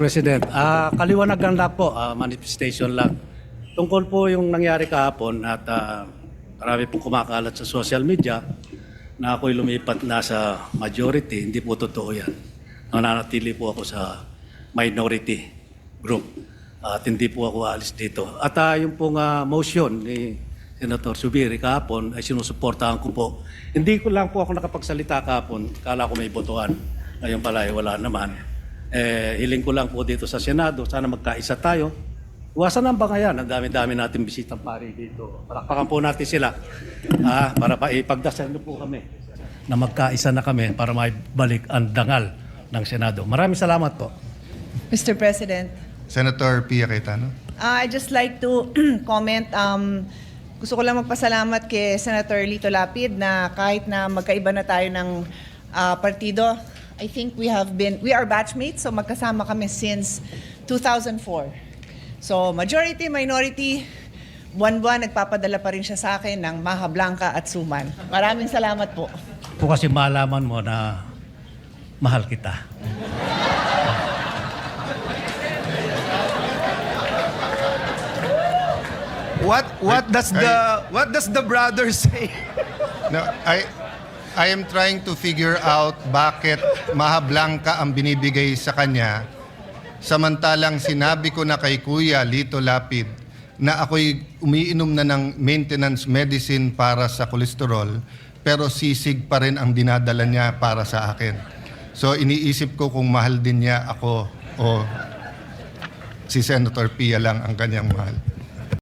President, kaliwanagan lang po, manifestation lang. Tungkol po yung nangyari kahapon at marami pong kumakalat sa social media na ako'y lumipat na sa majority. Hindi po totoo yan. Nananatili po ako sa minority group at hindi po ako alis dito. At yung pong motion ni Senator Zubiri kahapon ay sinusuportahan ko po. Hindi ko lang po ako nakapagsalita kahapon. Kala ko may botohan. Ngayon pala wala naman. Hiling ko lang po dito sa Senado, sana magkaisa tayo. Iwasan ang bangayan, ang dami-dami natin bisitang pari dito. Palakpakan po natin sila para ipagdasal po kami na magkaisa na kami para maibalik ang dangal ng Senado. Maraming salamat po. Mr. President, Senator Pia Cayetano. I'd just like to comment. Gusto ko lang magpasalamat kay Senator Lito Lapid na kahit na magkaiba na tayo ng partido, I think we are batchmates, so magkasama kami since 2004. So majority, minority, buwan-buwan nagpapadala pa rin siya sa akin ng Maha Blanca at Suman. Maraming salamat po. Po kasi malaman mo na mahal kita. What does the brother say? No, I am trying to figure out bakit Maha Blanca ang binibigay sa kanya samantalang sinabi ko na kay Kuya Lito Lapid na ako'y umiinom na ng maintenance medicine para sa kolesterol pero sisig pa rin ang dinadala niya para sa akin. So iniisip ko kung mahal din niya ako o si Senator Pia lang ang kanyang mahal.